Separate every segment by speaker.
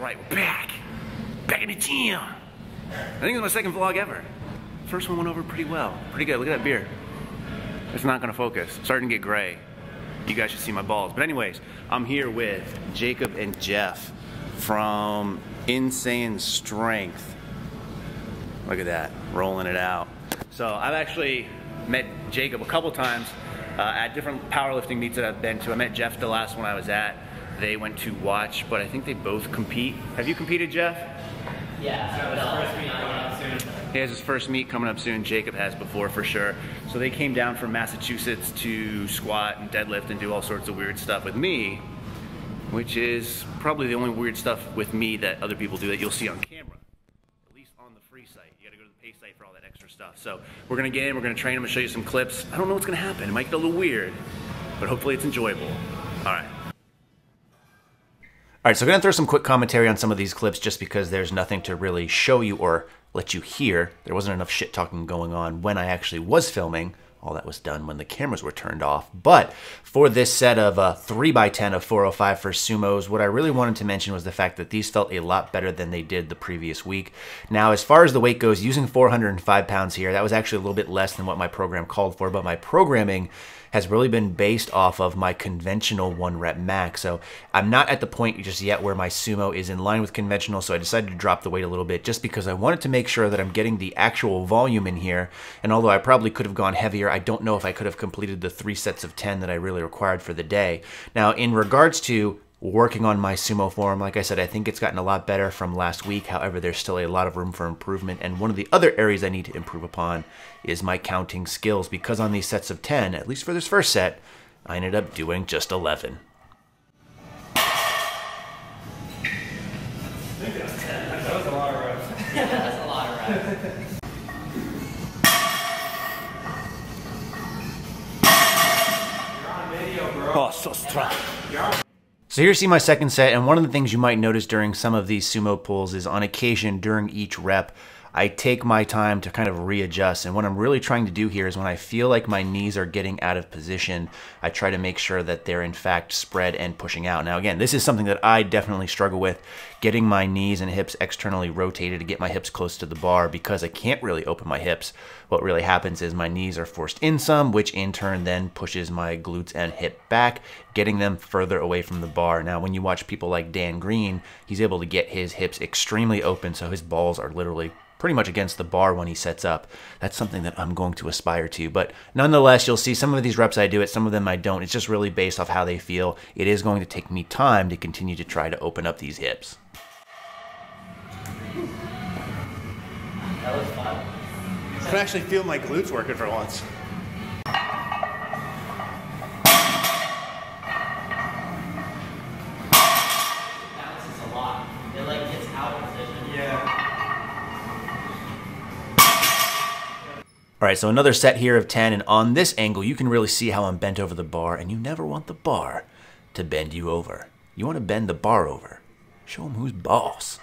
Speaker 1: right, we're back. Back in the gym. I think it's my second vlog ever. First one went over pretty well. Pretty good, look at that beard. It's not gonna focus, starting to get gray. You guys should see my balls. But anyways, I'm here with Jacob and Jeff from Insaiyan Strength. Look at that, rolling it out. So I've actually met Jacob a couple times at different powerlifting meets that I've been to. I met Jeff the last one I was at. They went to watch, but I think they both compete. Have you competed, Jeff?
Speaker 2: Yeah.
Speaker 1: He has his first meet coming up soon. Jacob has before for sure. So they came down from Massachusetts to squat and deadlift and do all sorts of weird stuff with me, which is probably the only weird stuff with me that other people do that you'll see on camera, at least on the free site. You gotta go to the pay site for all that extra stuff. So we're gonna get in, we're gonna train them and show you some clips. I don't know what's gonna happen. It might get a little weird, but hopefully it's enjoyable. All right. All right, so I'm gonna throw some quick commentary on some of these clips just because there's nothing to really show you or let you hear. There wasn't enough shit talking going on when I actually was filming. All that was done when the cameras were turned off. But for this set of 3x10 of 405 for sumos, what I really wanted to mention was the fact that these felt a lot better than they did the previous week. Now, as far as the weight goes, using 405 pounds here, that was actually a little bit less than what my program called for, but my programming has really been based off of my conventional 1-rep max. So I'm not at the point just yet where my sumo is in line with conventional, so I decided to drop the weight a little bit just because I wanted to make sure that I'm getting the actual volume in here. And although I probably could have gone heavier, I don't know if I could have completed the 3 sets of 10 that I really required for the day. Now, in regards to working on my sumo form, like I said, I think it's gotten a lot better from last week. However, there's still a lot of room for improvement. And one of the other areas I need to improve upon is my counting skills, because on these sets of 10, at least for this first set, I ended up doing just 11.
Speaker 2: That was a lot of reps. That's a lot of reps. You're on video, bro.
Speaker 1: Oh, so strong. So here you see my second set, and one of the things you might notice during some of these sumo pulls is on occasion during each rep, I take my time to kind of readjust. And what I'm really trying to do here is when I feel like my knees are getting out of position, I try to make sure that they're in fact spread and pushing out. Now again, this is something that I definitely struggle with, getting my knees and hips externally rotated to get my hips close to the bar, because I can't really open my hips. What really happens is my knees are forced in some, which in turn then pushes my glutes and hip back, getting them further away from the bar. Now, when you watch people like Dan Green, he's able to get his hips extremely open, so his balls are literally pretty much against the bar when he sets up. That's something that I'm going to aspire to. But nonetheless, you'll see some of these reps I do it, some of them I don't. It's just really based off how they feel. It is going to take me time to continue to try to open up these hips.
Speaker 2: That was fun.
Speaker 1: I can actually feel my glutes working for once.
Speaker 2: Bounces a lot. It like gets out of position. Yeah.
Speaker 1: All right, so another set here of 10, and on this angle, you can really see how I'm bent over the bar, and you never want the bar to bend you over. You want to bend the bar over. Show them who's boss.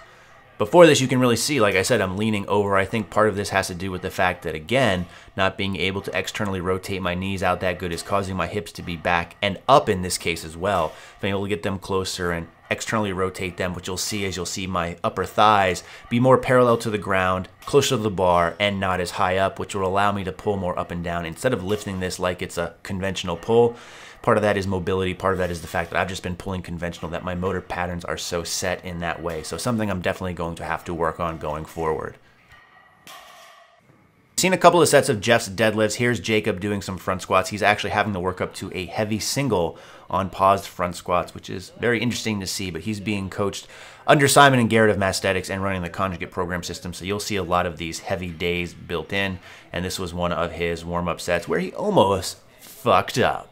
Speaker 1: Before this, you can really see, like I said, I'm leaning over. I think part of this has to do with the fact that, again, not being able to externally rotate my knees out that good is causing my hips to be back and up in this case as well. If I'm able to get them closer and externally rotate them, what you'll see is you'll see my upper thighs be more parallel to the ground, closer to the bar, and not as high up, which will allow me to pull more up and down instead of lifting this like it's a conventional pull. Part of that is mobility. Part of that is the fact that I've just been pulling conventional, that my motor patterns are so set in that way. So something I'm definitely going to have to work on going forward. Seen a couple of sets of Jeff's deadlifts. Here's Jacob doing some front squats. He's actually having to work up to a heavy single on paused front squats, which is very interesting to see, but he's being coached under Simon and Garrett of Masthetics and running the conjugate program system. So you'll see a lot of these heavy days built in. And this was one of his warm-up sets where he almost fucked up.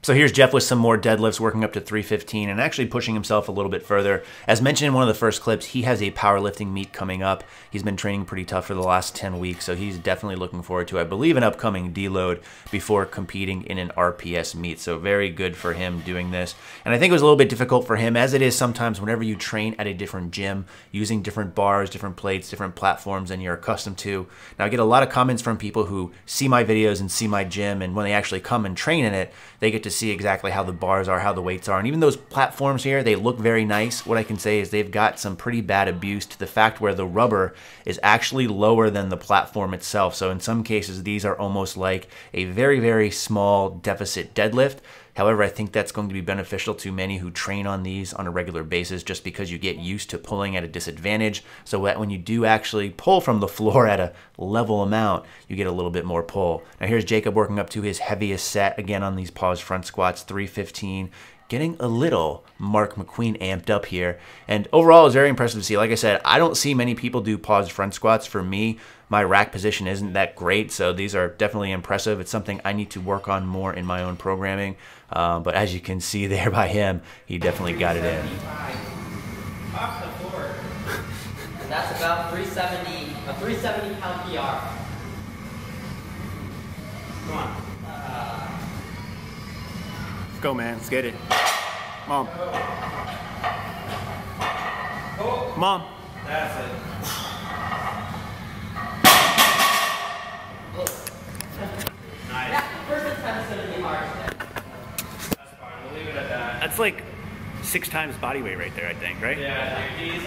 Speaker 1: So here's Jeff with some more deadlifts, working up to 315 and actually pushing himself a little bit further. As mentioned in one of the first clips, he has a powerlifting meet coming up. He's been training pretty tough for the last 10 weeks, so he's definitely looking forward to, I believe, an upcoming deload before competing in an RPS meet. So very good for him doing this. And I think it was a little bit difficult for him, as it is sometimes whenever you train at a different gym, using different bars, different plates, different platforms than you're accustomed to. Now, I get a lot of comments from people who see my videos and see my gym, and when they actually come and train in it, they get to see exactly how the bars are, how the weights are. And even those platforms here, they look very nice. What I can say is they've got some pretty bad abuse to the fact where the rubber is actually lower than the platform itself. So in some cases, these are almost like a very, very small deficit deadlift. However, I think that's going to be beneficial to many who train on these on a regular basis just because you get used to pulling at a disadvantage, so that when you do actually pull from the floor at a level amount, you get a little bit more pull. Now here's Jacob working up to his heaviest set, again on these paused front squats, 315. Getting a little Mark McQueen amped up here. And overall, it's very impressive to see. Like I said, I don't see many people do paused front squats. For me, my rack position isn't that great, so these are definitely impressive. It's something I need to work on more in my own programming. But as you can see there by him, he definitely got it in.
Speaker 2: Off the floor. And that's about 370, a 370 pound PR. Come on.
Speaker 3: Let's go, man. Let's get it. Mom. Mom.
Speaker 2: That's it. Nice. Yeah, first attempt is going to be hard. That's fine. We'll leave it at that.
Speaker 3: That's like 6 times body weight right there, I think, right?
Speaker 2: Yeah, he's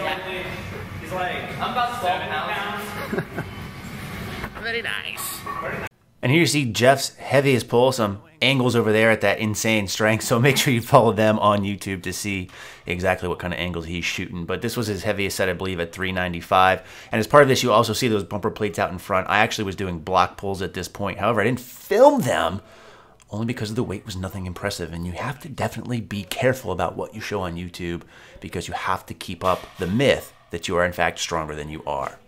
Speaker 2: like, I'm about 12 pounds.
Speaker 3: Very nice.
Speaker 1: And here you see Jeff's heaviest pull, some angles over there at that Insane Strength, so make sure you follow them on YouTube to see exactly what kind of angles he's shooting. But this was his heaviest set, I believe, at 395. And as part of this, you also see those bumper plates out in front. I actually was doing block pulls at this point. However, I didn't film them only because the weight was nothing impressive. And you have to definitely be careful about what you show on YouTube because you have to keep up the myth that you are, in fact, stronger than you are.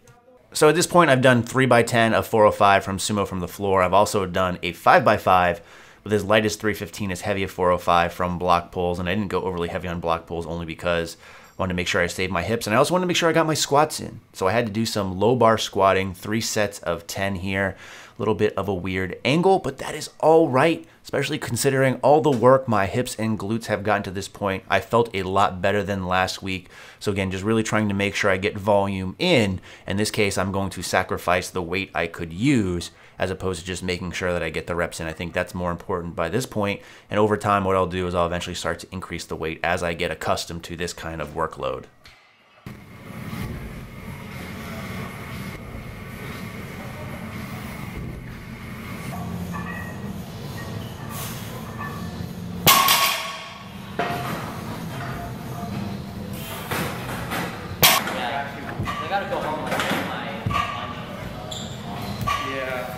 Speaker 1: So at this point, I've done 3x10 of 405 from Sumo from the floor. I've also done a 5x5 with as light as 315, as heavy as 405 from block pulls. And I didn't go overly heavy on block pulls only because I wanted to make sure I saved my hips. And I also wanted to make sure I got my squats in. So I had to do some low bar squatting, 3 sets of 10 here. A little bit of a weird angle, but that is all right, especially considering all the work my hips and glutes have gotten to this point. I felt a lot better than last week. So again, just really trying to make sure I get volume in. In this case, I'm going to sacrifice the weight I could use as opposed to just making sure that I get the reps in. I think that's more important by this point. And over time, what I'll do is I'll eventually start to increase the weight as I get accustomed to this kind of workload.
Speaker 2: I gotta go home and get my lunch.
Speaker 3: Yeah.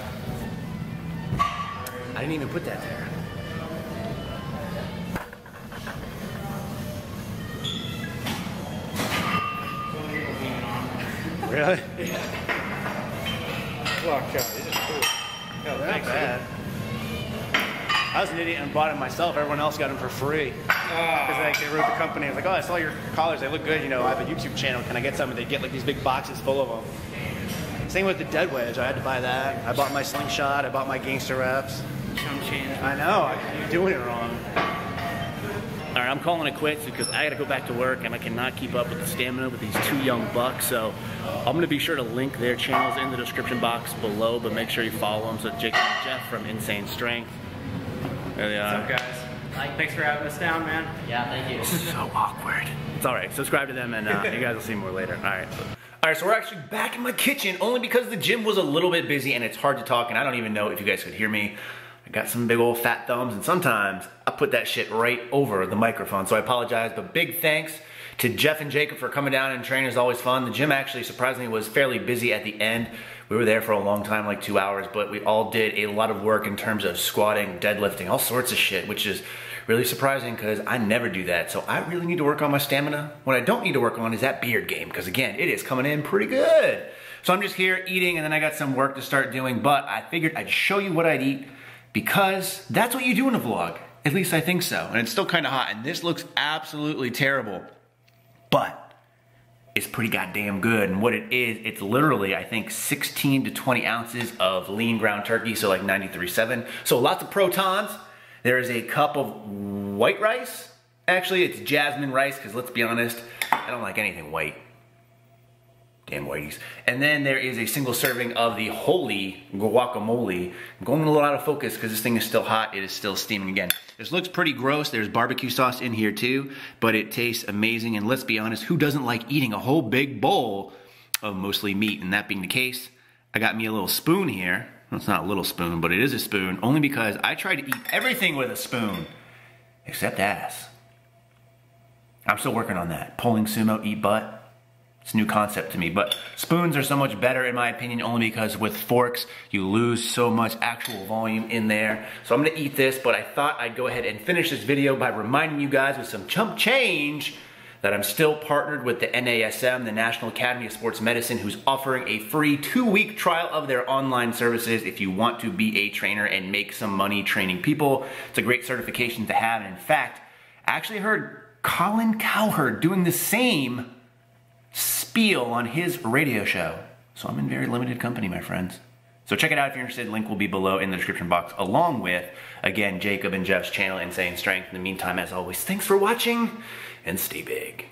Speaker 1: I didn't even put that there.
Speaker 3: Really?
Speaker 4: Yeah. Look, these are cool.
Speaker 3: No, they're not bad. I was an idiot and bought them myself. Everyone else got them for free. Because like, they wrote the company. I was like, oh, I saw your collars. They look good. You know, I have a YouTube channel. Can I get some? And they get like these big boxes full of them. Same with the dead wedge. I had to buy that. I bought my slingshot. I bought my gangster reps.
Speaker 4: Chum change.
Speaker 3: I know. You're doing it wrong.
Speaker 5: All right, I'm calling it quits because I got to go back to work and I cannot keep up with the stamina with these 2 young bucks. So I'm going to be sure to link their channels in the description box below, but make sure you follow them. So Jake and Jeff from Insane Strength. There they are.
Speaker 4: What's up, guys? Thanks for having us down, man.
Speaker 2: Yeah, thank you.
Speaker 5: This is so awkward. It's all right. Subscribe to them and you guys will see more later. All right.
Speaker 1: All right, so we're actually back in my kitchen only because the gym was a little bit busy and it's hard to talk and I don't even know if you guys could hear me. I got some big old fat thumbs and sometimes I put that shit right over the microphone, so I apologize, but big thanks to Jeff and Jacob for coming down and training. It was always fun. The gym actually surprisingly was fairly busy at the end. We were there for a long time, like 2 hours, but we all did a lot of work in terms of squatting, deadlifting, all sorts of shit, which is really surprising because I never do that. So I really need to work on my stamina. What I don't need to work on is that beard game because again, it is coming in pretty good. So I'm just here eating and then I got some work to start doing, but I figured I'd show you what I'd eat because that's what you do in a vlog. At least I think so. And it's still kind of hot and this looks absolutely terrible, but it's pretty goddamn good. And what it is, it's literally, I think, 16 to 20 ounces of lean ground turkey, so like 93.7. So lots of protons. There is a cup of white rice. Actually, it's jasmine rice, because let's be honest, I don't like anything white. Damn whiteys. And then there is a single serving of the holy guacamole. I'm going a little out of focus because this thing is still hot. It is still steaming again. This looks pretty gross. There's barbecue sauce in here too, but it tastes amazing. And let's be honest, who doesn't like eating a whole big bowl of mostly meat? And that being the case, I got me a little spoon here. Well, it's not a little spoon, but it is a spoon, only because I try to eat everything with a spoon, except ass. I'm still working on that. Pulling sumo, eat butt. It's a new concept to me, but spoons are so much better in my opinion, only because with forks, you lose so much actual volume in there. So I'm gonna eat this, but I thought I'd go ahead and finish this video by reminding you guys with some chump change that I'm still partnered with the NASM, the National Academy of Sports Medicine, who's offering a free 2-week trial of their online services if you want to be a trainer and make some money training people. It's a great certification to have, and in fact, I actually heard Colin Cowherd doing the same spiel on his radio show. So I'm in very limited company, my friends. So check it out if you're interested. Link will be below in the description box, along with, again, Jacob and Jeff's channel, Insaiyan Strength. In the meantime, as always, thanks for watching, and stay big.